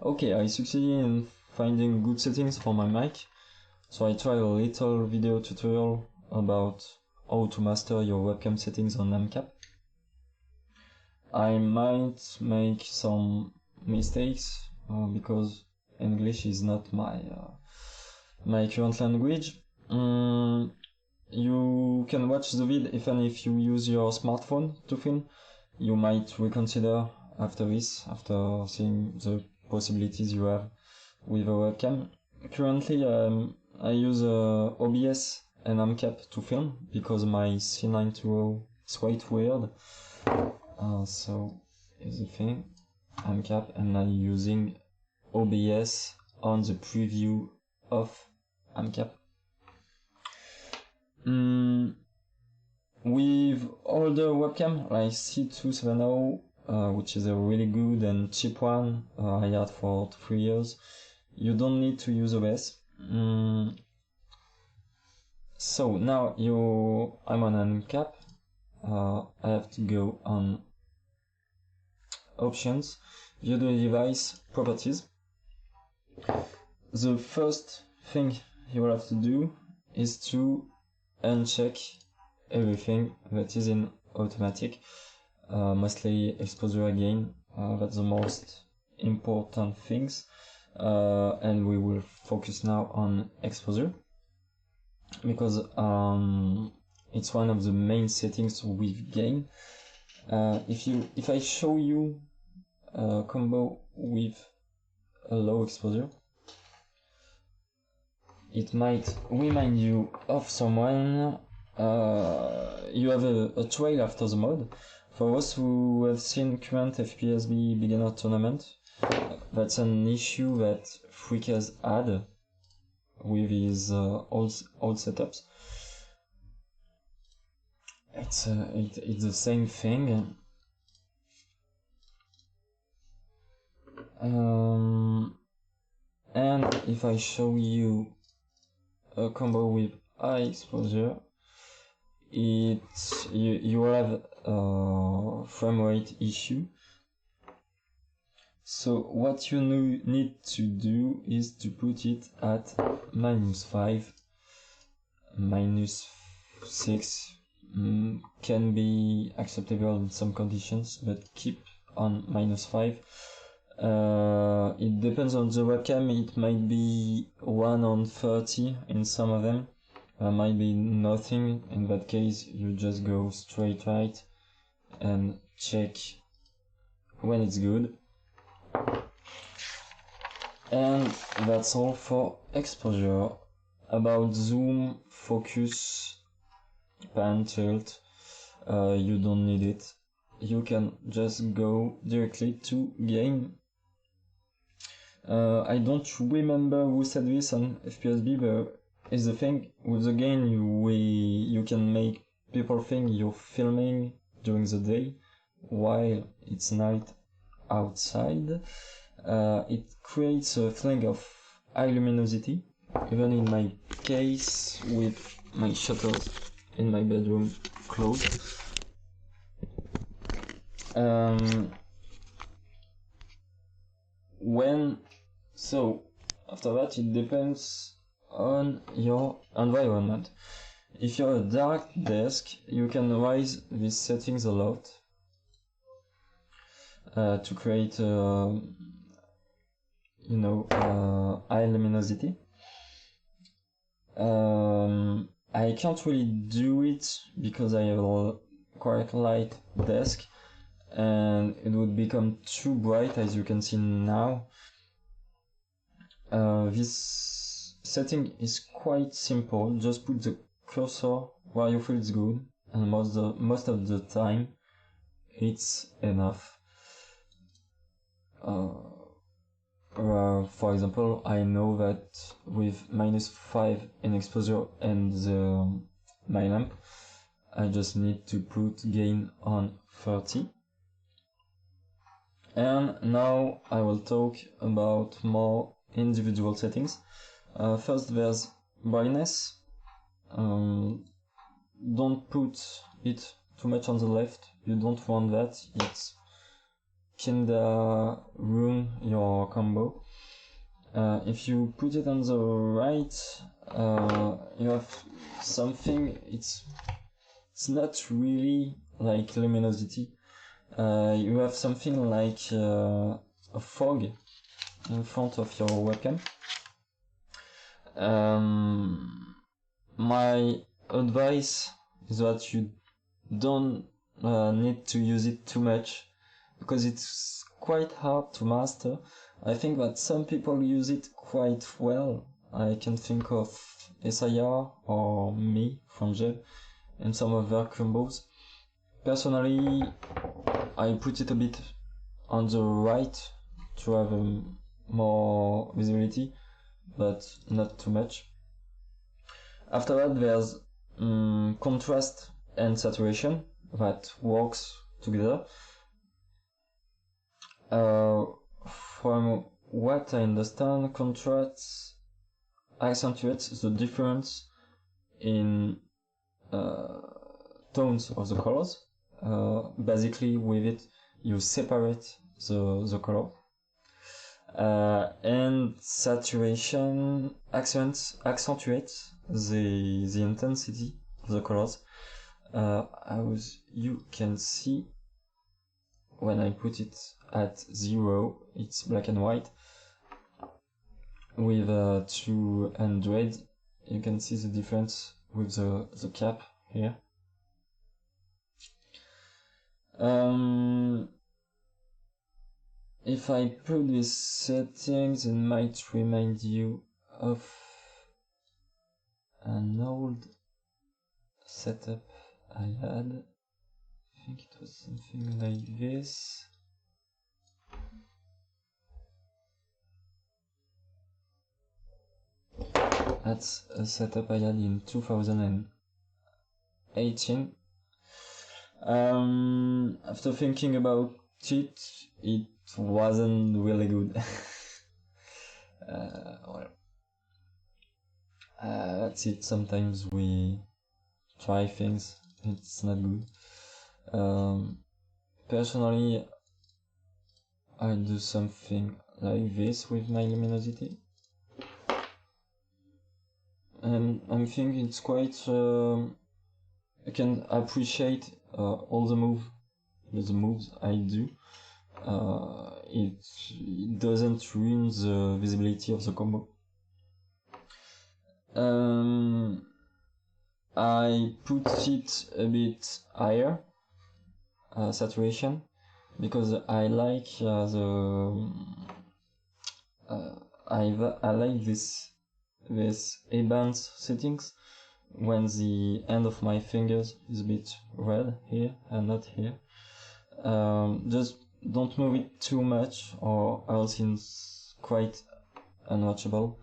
Okay, I succeeded in finding good settings for my mic, so I tried a little video tutorial about how to master your webcam settings on AMCAP. I might make some mistakes because English is not my current language. You can watch the vid even if you use your smartphone to film. You might reconsider after seeing the possibilities you have with a webcam. Currently, I use OBS and AMCAP to film because my C920 is quite weird. So here's the thing, AMCAP, and I'm using OBS on the preview of AMCAP. With older webcam like C270, which is a really good and cheap one, I had for 3 years, you don't need to use OBS. So now I'm on AMCAP. I have to go on Options, View the Device, Properties. The first thing you will have to do is to uncheck everything that is in automatic, mostly exposure again. That's the most important things, and we will focus now on exposure because it's one of the main settings with gain. If I show you a combo with a low exposure, it might remind you of someone. You have a trail after the mod. For us who have seen current FPSB beginner tournament, that's an issue that Freakaz had with his old setups. It's the same thing. And if I show you a combo with high exposure, you have a frame rate issue. So what you need to do is to put it at -5, -6. Can be acceptable in some conditions, but keep on -5. It depends on the webcam. It might be 1/30 in some of them. Might be nothing. In that case, you just go straight right and check when it's good. And that's all for exposure. About zoom, focus, pan, tilt, you don't need it. You can just go directly to gain. I don't remember who said this on FPSB, but it's the thing with the gain, you can make people think you're filming during the day while it's night outside. It creates a feeling of high luminosity, even in my case with my shutters in my bedroom closed. So after that, it depends on your environment. If you're a dark desk, you can raise these settings a lot to create high luminosity. I can't really do it because I have a quite light desk and it would become too bright, as you can see now. This setting is quite simple. Just put the cursor where you feel it's good, and most of the time it's enough. For example, I know that with -5 in exposure and my lamp, I just need to put gain on 30. And now I will talk about more individual settings. First, there's brightness. Don't put it too much on the left. You don't want that. It's kinda ruin your combo. If you put it on the right, you have something, it's not really like luminosity. You have something like a fog in front of your webcam. My advice is that you don't need to use it too much, because it's quite hard to master. I think that some people use it quite well. I can think of SIR or me from Jeb and some other combos. Personally, I put it a bit on the right to have more visibility, but not too much. After that, there's contrast and saturation that works together. From what I understand, contrast accentuates the difference in tones of the colors. Basically, with it, you separate the color. And saturation accentuates the intensity of the colors. As you can see, when I put it at 0, it's black and white. With 200, you can see the difference with the cap here. If I put these settings, it might remind you of an old setup I had. I think it was something like this. That's a setup I had in 2018. After thinking about it, it wasn't really good. That's it. Sometimes we try things, it's not good. Personally, I do something like this with my luminosity, and I think it's quite. I can appreciate all the moves I do. It doesn't ruin the visibility of the combo. I put it a bit higher, saturation, because I like I like this A-band settings when the end of my fingers is a bit red here and not here. Just don't move it too much, or else it's quite unwatchable.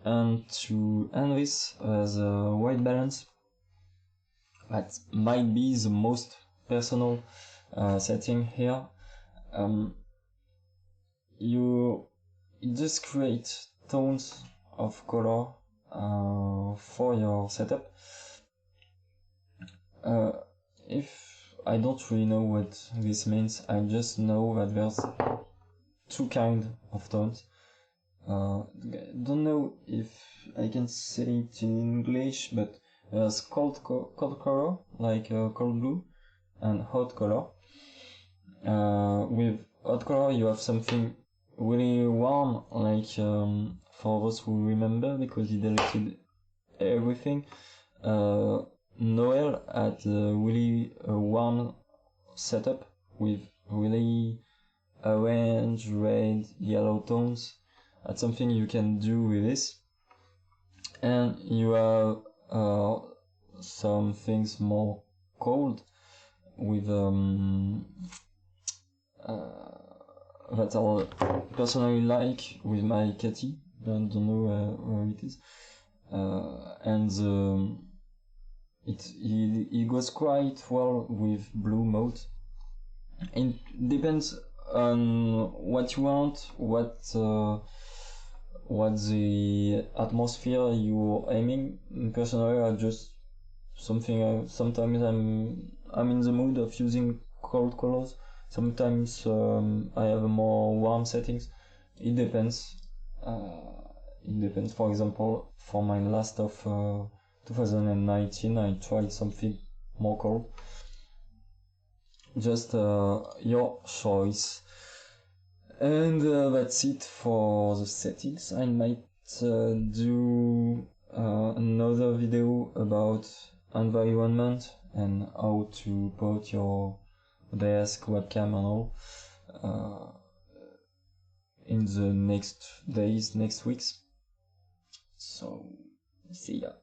And to end this, the white balance, that might be the most personal setting here. You just create tones of color for your setup. If I don't really know what this means, I just know that there's two kinds of tones. Don't know if I can say it in English, but there's cold color, like cold blue, and hot color. With hot color, you have something really warm, like for those who remember, because he deleted everything. Noel had a really warm setup with really orange, red, yellow tones. That's something you can do with this. And you have some things more cold with that I personally like with my Cathy. Don't know where it is. And it goes quite well with blue mode. It depends on what you want, what the atmosphere you're aiming. Personally, I just sometimes I'm in the mood of using cold colors, Sometimes I have a more warm settings. It depends. It depends. For example, for my last of 2019, I tried something more cold. Just your choice. And that's it for the settings. I might do another video about environment and how to put your desk, webcam and all in the next days, next weeks. So, see ya.